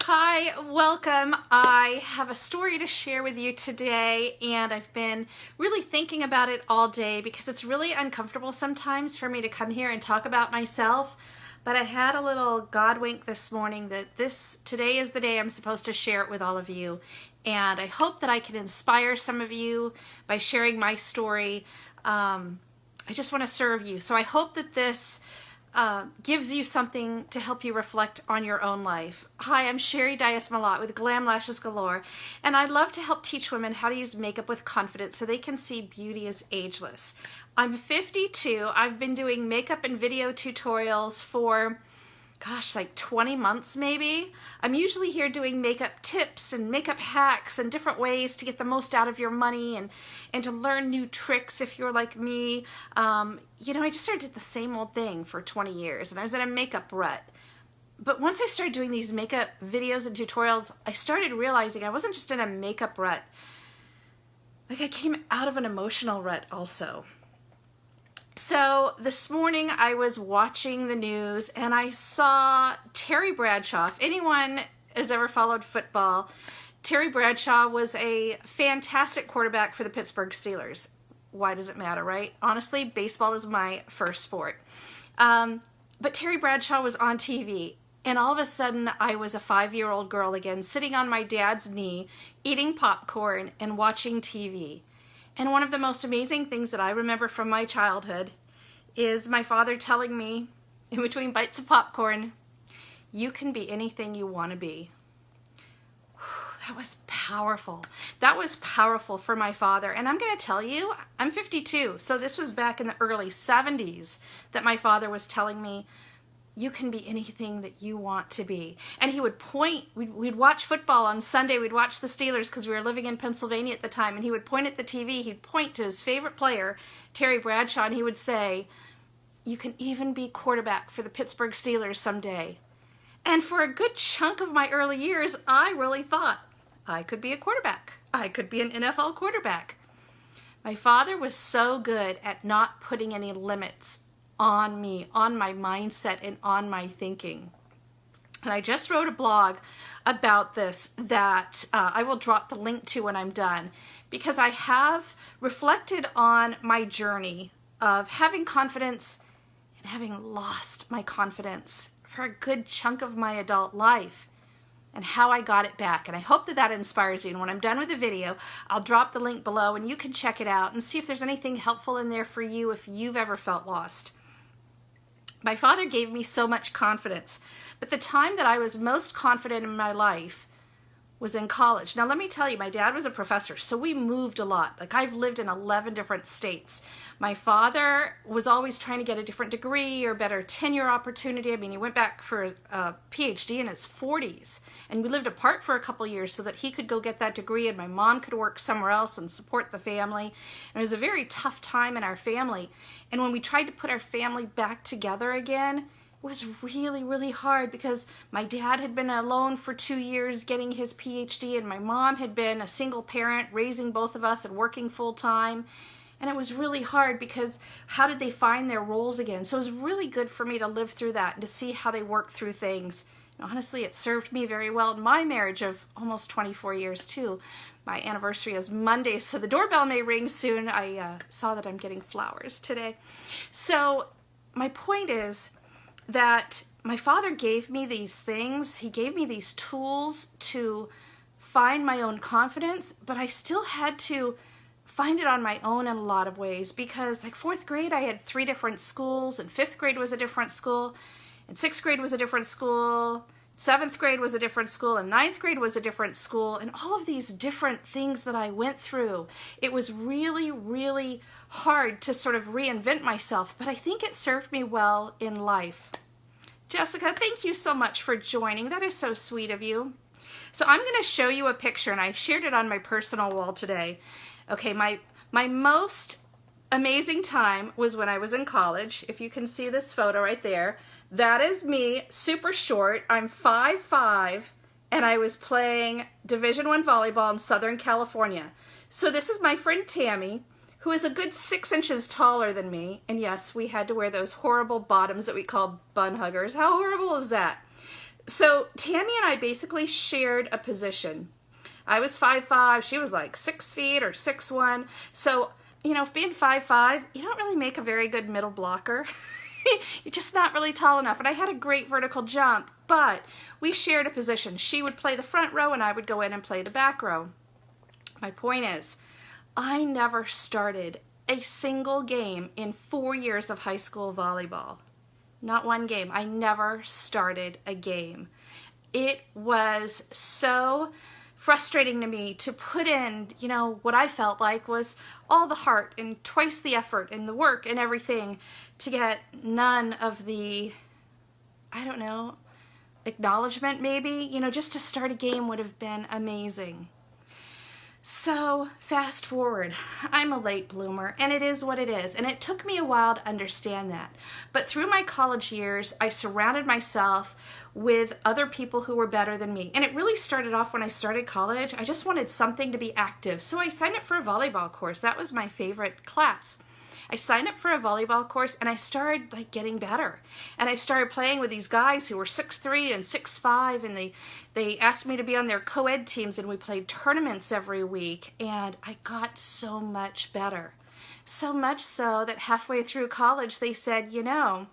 Hi, welcome. I have a story to share with you today, and I've been really thinking about it all day because it's really uncomfortable sometimes for me to come here and talk about myself. But I had a little God wink this morning that today is the day I'm supposed to share it with all of you. And I hope that I can inspire some of you by sharing my story. I just want to serve you. So I hope that this gives you something to help you reflect on your own life. Hi, I'm Sherry Dias-Malott with Glam Lashes Galore, and I love to help teach women how to use makeup with confidence so they can see beauty as ageless. I'm 52. I've been doing makeup and video tutorials for like 20 months maybe. I'm usually here doing makeup tips and makeup hacks and different ways to get the most out of your money and to learn new tricks if you're like me. I just started the same old thing for 20 years and I was in a makeup rut. But once I started doing these makeup videos and tutorials, I started realizing I wasn't just in a makeup rut. Like I came out of an emotional rut also. So this morning I was watching the news and I saw Terry Bradshaw. If anyone has ever followed football, Terry Bradshaw was a fantastic quarterback for the Pittsburgh Steelers. Why does it matter, right? Honestly, baseball is my first sport. But Terry Bradshaw was on TV, and all of a sudden I was a 5-year-old girl again, sitting on my dad's knee, eating popcorn and watching TV. And one of the most amazing things that I remember from my childhood is my father telling me, in between bites of popcorn, you can be anything you want to be. That was powerful. That was powerful for my father. And I'm going to tell you, I'm 52, so this was back in the early 70s that my father was telling me, you can be anything that you want to be. And he would point, we'd watch football on Sunday, we'd watch the Steelers because we were living in Pennsylvania at the time, and he would point at the TV, he'd point to his favorite player, Terry Bradshaw, and he would say, you can even be quarterback for the Pittsburgh Steelers someday. And for a good chunk of my early years, I really thought I could be a quarterback. I could be an NFL quarterback. My father was so good at not putting any limits on me, on my mindset, and on my thinking. And I just wrote a blog about this that I will drop the link to when I'm done, because I have reflected on my journey of having confidence and having lost my confidence for a good chunk of my adult life and how I got it back. And I hope that that inspires you. And when I'm done with the video, I'll drop the link below and you can check it out and see if there's anything helpful in there for you if you've ever felt lost. My father gave me so much confidence, but the time that I was most confident in my life was in college. Now let me tell you, my dad was a professor, so we moved a lot. Like I've lived in 11 different states. My father was always trying to get a different degree or better tenure opportunity. I mean, he went back for a PhD in his 40s, and we lived apart for a couple years so that he could go get that degree and my mom could work somewhere else and support the family. And it was a very tough time in our family. And when we tried to put our family back together again, it was really, really hard because my dad had been alone for 2 years getting his PhD, and my mom had been a single parent raising both of us and working full time. And it was really hard because how did they find their roles again? So it was really good for me to live through that and to see how they work through things. And honestly, it served me very well in my marriage of almost 24 years too. My anniversary is Monday, so the doorbell may ring soon. I saw that I'm getting flowers today. So my point is that my father gave me these things. He gave me these tools to find my own confidence, but I still had to find it on my own in a lot of ways because like 4th grade, I had 3 different schools, and 5th grade was a different school, and 6th grade was a different school, 7th grade was a different school, and 9th grade was a different school, and all of these different things that I went through. It was really, really hard to sort of reinvent myself, but I think it served me well in life. Jessica, thank you so much for joining. That is so sweet of you. So I'm going to show you a picture, and I shared it on my personal wall today. Okay, my most amazing time was when I was in college. If you can see this photo right there, that is me, super short. I'm 5'5", and I was playing Division I volleyball in Southern California. So this is my friend Tammy, who is a good 6 inches taller than me. And yes, we had to wear those horrible bottoms that we called bun huggers. How horrible is that? So Tammy and I basically shared a position. I was 5'5", she was like 6 feet or 6'1". So, you know, being 5'5", you don't really make a very good middle blocker. You're just not really tall enough. And I had a great vertical jump, but we shared a position. She would play the front row and I would go in and play the back row. My point is, I never started a single game in 4 years of high school volleyball. Not one game. I never started a game. It was so frustrating to me to put in, you know, what I felt like was all the heart and twice the effort and the work and everything to get none of the, I don't know, acknowledgement maybe. You know, just to start a game would have been amazing. So fast forward, I'm a late bloomer, and it is what it is, and it took me a while to understand that. But through my college years, I surrounded myself with other people who were better than me. And it really started off when I started college. I just wanted something to be active, so I signed up for a volleyball course. That was my favorite class. I signed up for a volleyball course and I started like getting better. And I started playing with these guys who were 6'3" and 6'5", and they asked me to be on their co-ed teams, and we played tournaments every week, and I got so much better. So much so that halfway through college they said, you know,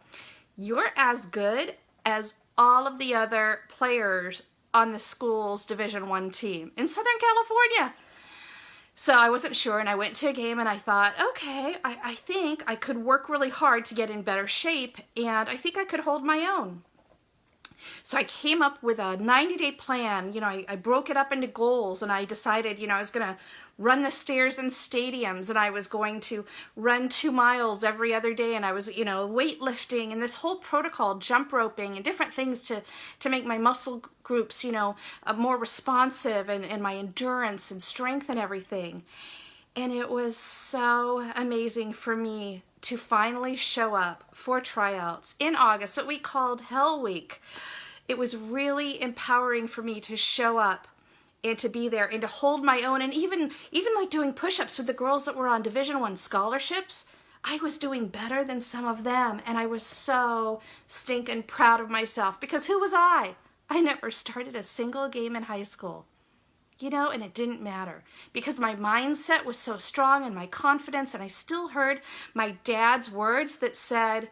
you're as good as all of the other players on the school's Division I team in Southern California. So I wasn't sure, and I went to a game and I thought, okay, I think I could work really hard to get in better shape, and I think I could hold my own. So I came up with a 90-day plan. You know, I broke it up into goals, and I decided, you know, I was going to run the stairs in stadiums, and I was going to run 2 miles every other day, and I was, you know, weightlifting and this whole protocol, jump roping and different things to make my muscle groups, you know, more responsive, and my endurance and strength and everything. And it was so amazing for me to finally show up for tryouts in August, what we called Hell Week. It was really empowering for me to show up and to be there and to hold my own, and even like doing push-ups with the girls that were on Division I scholarships. I was doing better than some of them, and I was so stinking proud of myself, because who was I? I never started a single game in high school. You know, and it didn't matter, because my mindset was so strong and my confidence, and I still heard my dad's words that said,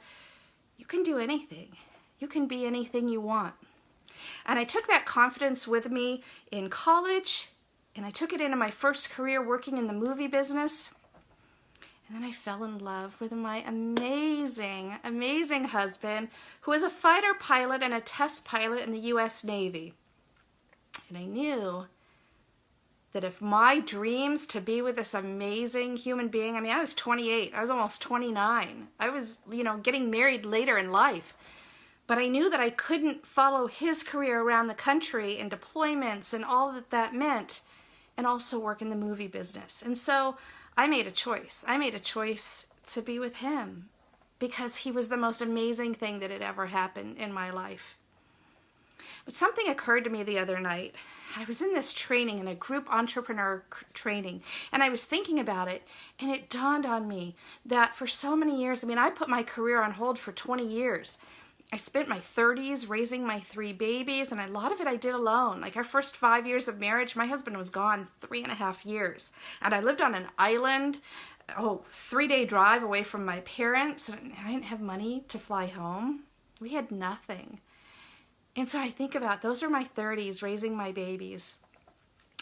you can do anything. You can be anything you want. And I took that confidence with me in college, and I took it into my first career working in the movie business. And then I fell in love with my amazing, amazing husband, who was a fighter pilot and a test pilot in the U.S. Navy. And I knew that if my dreams to be with this amazing human being, I mean, I was 28, I was almost 29. I was, you know, getting married later in life. But I knew that I couldn't follow his career around the country and deployments and all that that meant, and also work in the movie business. And so I made a choice. I made a choice to be with him, because he was the most amazing thing that had ever happened in my life. But something occurred to me the other night. I was in this training, in a group entrepreneur training, and I was thinking about it, and it dawned on me that for so many years, I mean, I put my career on hold for 20 years. I spent my 30s raising my 3 babies, and a lot of it I did alone. Like our first 5 years of marriage, my husband was gone 3.5 years, and I lived on an island, 3-day drive away from my parents, and I didn't have money to fly home. We had nothing. And so I think about, those are my 30s, raising my babies.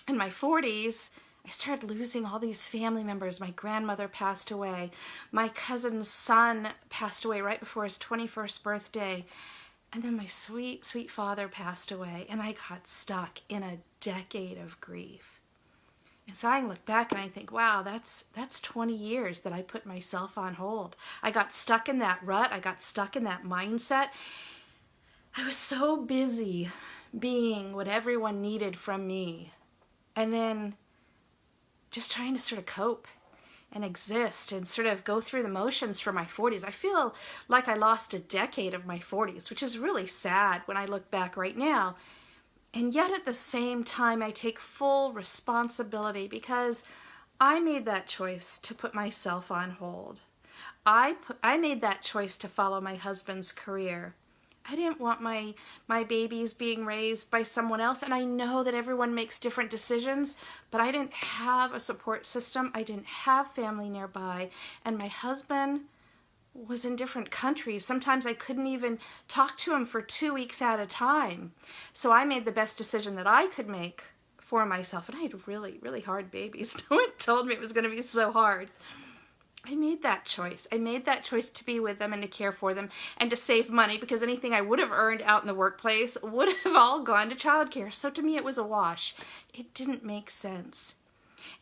In my 40s, I started losing all these family members. My grandmother passed away. My cousin's son passed away right before his 21st birthday. And then my sweet, sweet father passed away. And I got stuck in a decade of grief. And so I look back and I think, wow, that's 20 years that I put myself on hold. I got stuck in that rut. I got stuck in that mindset. I was so busy being what everyone needed from me, and then just trying to sort of cope and exist and sort of go through the motions for my 40s. I feel like I lost a decade of my 40s, which is really sad when I look back right now. And yet at the same time, I take full responsibility, because I made that choice to put myself on hold. I made that choice to follow my husband's career. I didn't want my babies being raised by someone else. And I know that everyone makes different decisions, but I didn't have a support system. I didn't have family nearby. And my husband was in different countries. Sometimes I couldn't even talk to him for 2 weeks at a time. So I made the best decision that I could make for myself. And I had really, really hard babies. No one told me it was going to be so hard. I made that choice. I made that choice to be with them and to care for them and to save money, because anything I would have earned out in the workplace would have all gone to childcare. So to me, it was a wash. It didn't make sense.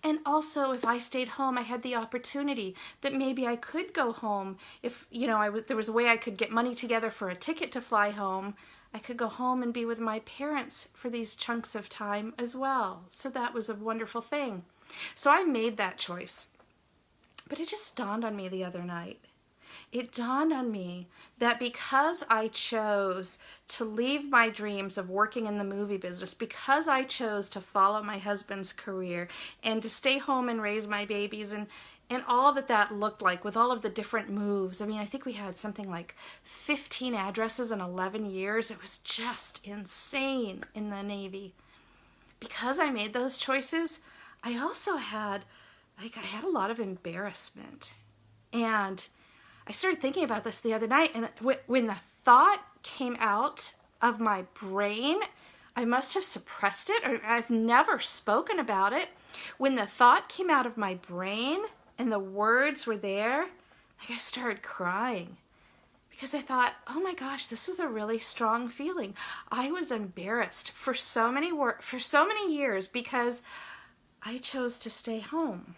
And also, if I stayed home, I had the opportunity that maybe I could go home. If, there was a way I could get money together for a ticket to fly home, I could go home and be with my parents for these chunks of time as well. So that was a wonderful thing. So I made that choice. But it just dawned on me the other night. It dawned on me that because I chose to leave my dreams of working in the movie business, because I chose to follow my husband's career and to stay home and raise my babies and all that looked like with all of the different moves. I mean, I think we had something like 15 addresses in 11 years. It was just insane in the Navy. Because I made those choices, I also had a lot of embarrassment. And I started thinking about this the other night, and when the thought came out of my brain, I must have suppressed it, or I've never spoken about it. When the thought came out of my brain and the words were there, I started crying. Because I thought, oh my gosh, this was a really strong feeling. I was embarrassed for so many years because I chose to stay home.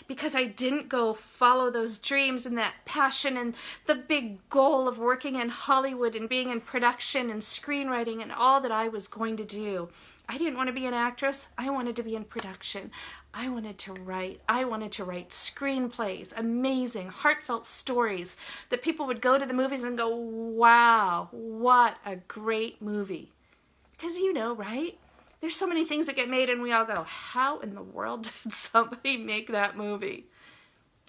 Because I didn't go follow those dreams and that passion and the big goal of working in Hollywood and being in production and screenwriting and all that I was going to do. I didn't want to be an actress. I wanted to be in production. I wanted to write. I wanted to write screenplays, amazing, heartfelt stories that people would go to the movies and go, wow, what a great movie. Because right? There's so many things that get made and we all go, how in the world did somebody make that movie?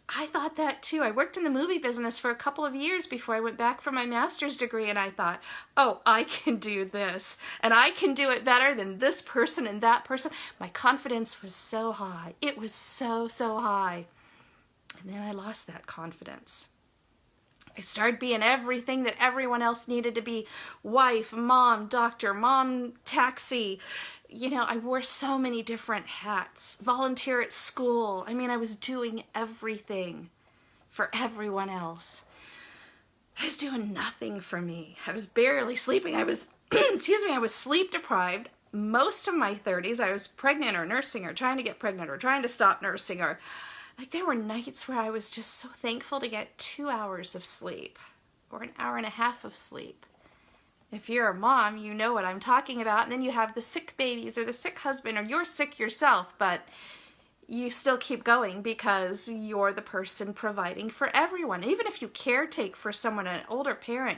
I thought that too. I worked in the movie business for a couple of years before I went back for my master's degree, and I thought, oh, I can do this, and I can do it better than this person and that person. My confidence was so high. It was so, so high. And then I lost that confidence. I started being everything that everyone else needed to be. Wife, mom, doctor, mom, taxi. I wore so many different hats. Volunteer at school. I was doing everything for everyone else. I was doing nothing for me. I was barely sleeping. I was sleep deprived. Most of my 30s, I was pregnant or nursing or trying to get pregnant or trying to stop nursing, or there were nights where I was just so thankful to get 2 hours of sleep or an hour and a half of sleep. If you're a mom, you know what I'm talking about. And then you have the sick babies or the sick husband, or you're sick yourself, but you still keep going because you're the person providing for everyone. Even if you caretake for someone, an older parent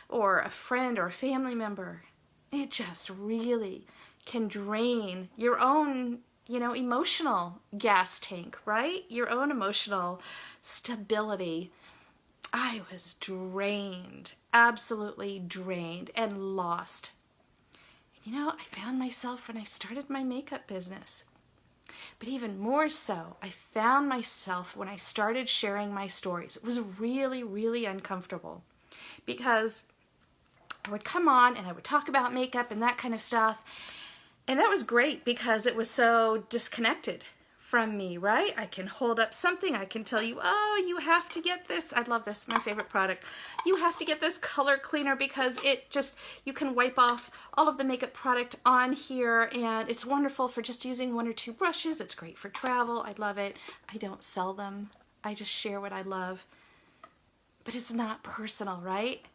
or a friend or a family member, it just really can drain your own emotional gas tank, right? Your own emotional stability. I was drained, absolutely drained and lost. And I found myself when I started my makeup business. But even more so, I found myself when I started sharing my stories. It was really, really uncomfortable because I would come on and I would talk about makeup and that kind of stuff. And that was great because it was so disconnected from me, right? I can hold up something. I can tell you, oh, you have to get this. I love this, my favorite product. You have to get this color cleaner because you can wipe off all of the makeup product on here, and it's wonderful for just using 1 or 2 brushes. It's great for travel. I love it. I don't sell them. I just share what I love. But it's not personal, right?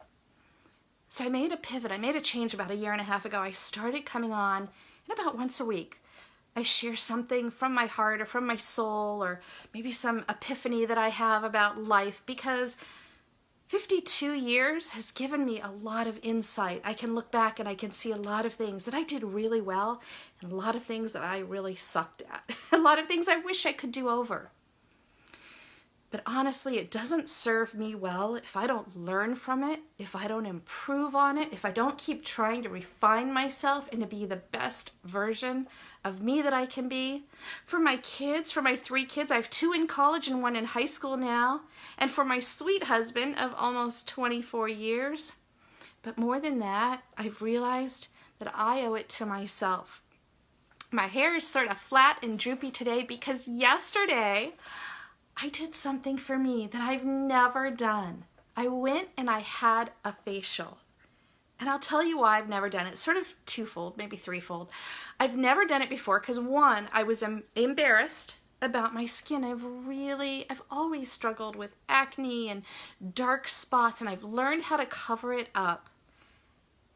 So I made a pivot. I made a change about 1.5 years ago. I started coming on about once a week. I share something from my heart or from my soul, or maybe some epiphany that I have about life, because 52 years has given me a lot of insight. I can look back and I can see a lot of things that I did really well and a lot of things that I really sucked at. A lot of things I wish I could do over. But honestly, it doesn't serve me well if I don't learn from it, if I don't improve on it, if I don't keep trying to refine myself and to be the best version of me that I can be. For my kids, for my 3 kids, I have 2 in college and 1 in high school now. And for my sweet husband of almost 24 years. But more than that, I've realized that I owe it to myself. My hair is sort of flat and droopy today because yesterday I did something for me that I've never done. I went and I had a facial. And I'll tell you why I've never done it. It's sort of twofold, maybe threefold. I've never done it before because, one, I was embarrassed about my skin. I've always struggled with acne and dark spots, and I've learned how to cover it up.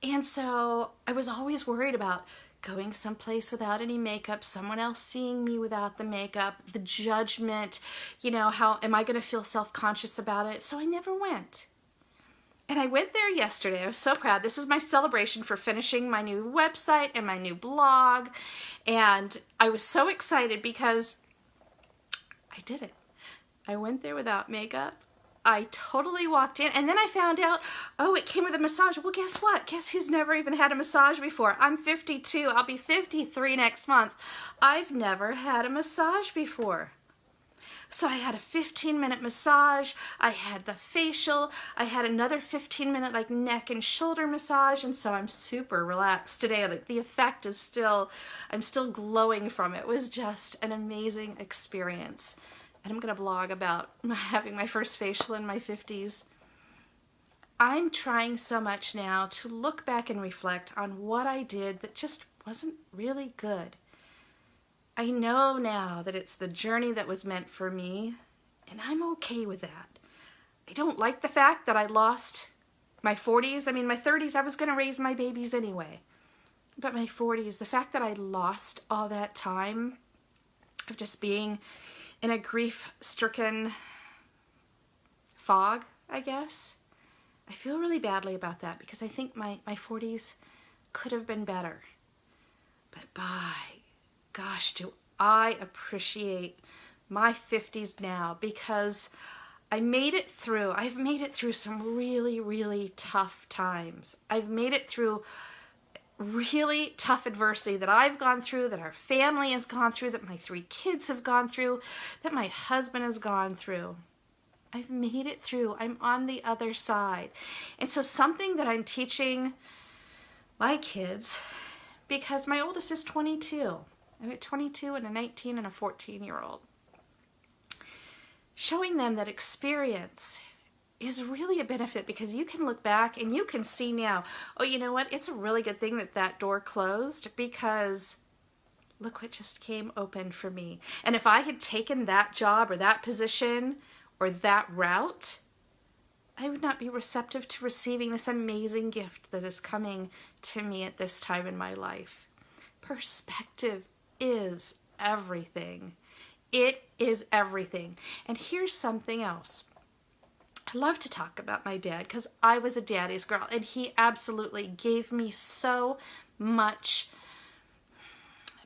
And so I was always worried about going someplace without any makeup, someone else seeing me without the makeup, the judgment, how am I going to feel self-conscious about it? So I never went. And I went there yesterday. I was so proud. This is my celebration for finishing my new website and my new blog. And I was so excited because I did it. I went there without makeup. I totally walked in, and then I found out, it came with a massage. Well, guess what? Guess who's never even had a massage before? I'm 52. I'll be 53 next month. I've never had a massage before. So I had a 15-minute massage. I had the facial. I had another 15-minute neck and shoulder massage, and so I'm super relaxed today. The effect is I'm still glowing from it. It was just an amazing experience. And I'm going to blog about having my first facial in my 50s. I'm trying so much now to look back and reflect on what I did that just wasn't really good. I know now that it's the journey that was meant for me, and I'm okay with that. I don't like the fact that I lost my 40s. My 30s, I was going to raise my babies anyway. But my 40s, the fact that I lost all that time of just being in a grief-stricken fog, I guess. I feel really badly about that because I think my 40s could have been better. But by gosh, do I appreciate my 50s now because I made it through. I've made it through some really, really tough times. I've made it through really tough adversity that I've gone through, that our family has gone through, that my 3 kids have gone through, that my husband has gone through. I've made it through. I'm on the other side. And so something that I'm teaching my kids, because my oldest is 22. I'm at 22 and a 19 and a 14-year-old. Showing them that experience is really a benefit because you can look back and you can see now, you know what? It's a really good thing that door closed because look what just came open for me. And if I had taken that job or that position or that route, I would not be receptive to receiving this amazing gift that is coming to me at this time in my life. Perspective is everything. It is everything. And here's something else. I love to talk about my dad because I was a daddy's girl and he absolutely gave me so much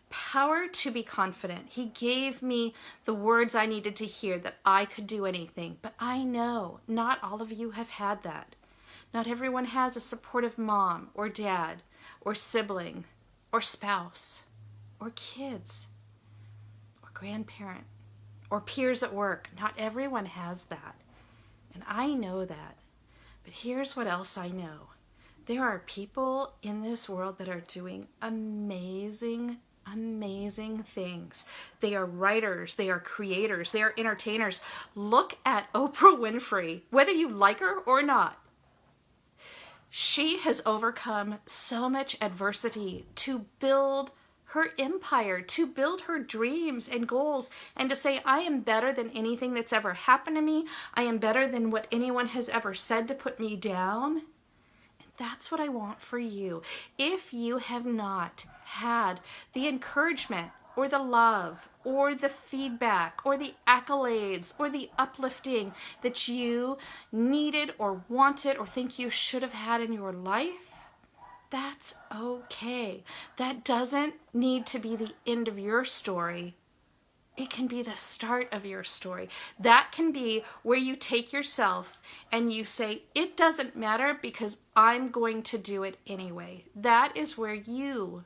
power to be confident. He gave me the words I needed to hear that I could do anything. But I know not all of you have had that. Not everyone has a supportive mom or dad or sibling or spouse or kids or grandparent or peers at work. Not everyone has that. And I know that. But here's what else I know. There are people in this world that are doing amazing, amazing things. They are writers, they are creators, they are entertainers. Look at Oprah Winfrey, whether you like her or not. She has overcome so much adversity to build her empire, to build her dreams and goals, and to say, I am better than anything that's ever happened to me. I am better than what anyone has ever said to put me down. And that's what I want for you. If you have not had the encouragement or the love or the feedback or the accolades or the uplifting that you needed or wanted or think you should have had in your life, that's okay. That doesn't need to be the end of your story. It can be the start of your story. That can be where you take yourself and you say, it doesn't matter because I'm going to do it anyway. That is where you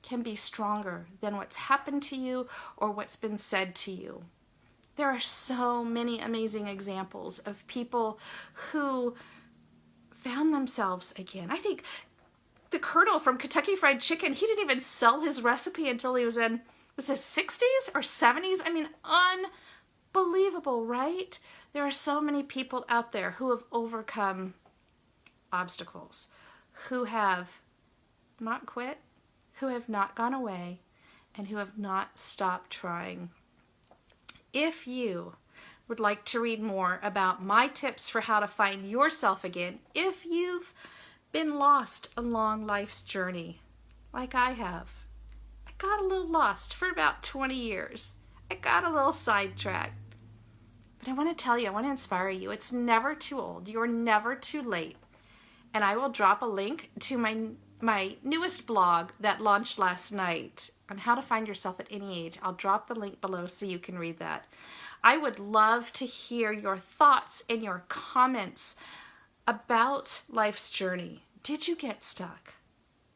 can be stronger than what's happened to you or what's been said to you. There are so many amazing examples of people who found themselves again. I think the Colonel from Kentucky Fried Chicken, he didn't even sell his recipe until he was in, was his 60s or 70s? I mean, unbelievable, right? There are so many people out there who have overcome obstacles, who have not quit, who have not gone away, and who have not stopped trying. If you would like to read more about my tips for how to find yourself again, if you've been lost along life's journey, like I have, I got a little lost for about 20 years. I got a little sidetracked. But I want to tell you, I want to inspire you. It's never too old. You're never too late. And I will drop a link to my newest blog that launched last night on how to find yourself at any age. I'll drop the link below so you can read that. I would love to hear your thoughts and your comments about life's journey. Did you get stuck?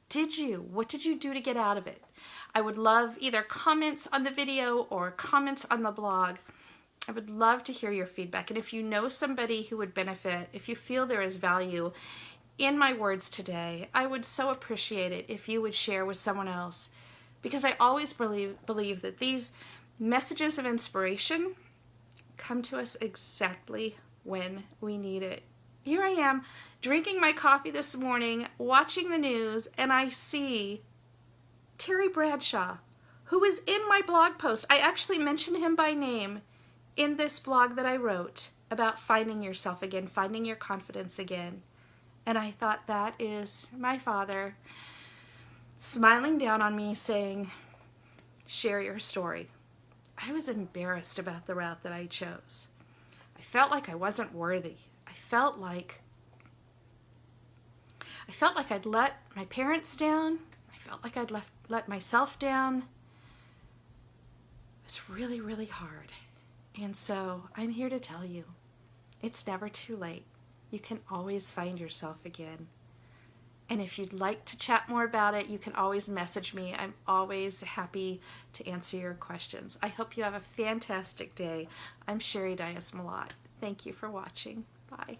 Did you? What did you do to get out of it? I would love either comments on the video or comments on the blog. I would love to hear your feedback. And if you know somebody who would benefit, if you feel there is value in my words today, I would so appreciate it if you would share with someone else, because I always believe that these messages of inspiration come to us exactly when we need it. Here I am drinking my coffee this morning, watching the news, and I see Terry Bradshaw, who is in my blog post. I actually mentioned him by name in this blog that I wrote about finding yourself again, finding your confidence again. And I thought, that is my father smiling down on me saying, share your story. I was embarrassed about the route that I chose. I felt like I wasn't worthy. I felt like I'd let my parents down. I felt like I'd let myself down. It was really, really hard. And so I'm here to tell you, it's never too late. You can always find yourself again. And if you'd like to chat more about it, you can always message me. I'm always happy to answer your questions. I hope you have a fantastic day. I'm Sherry Dias-Malott. Thank you for watching. Bye.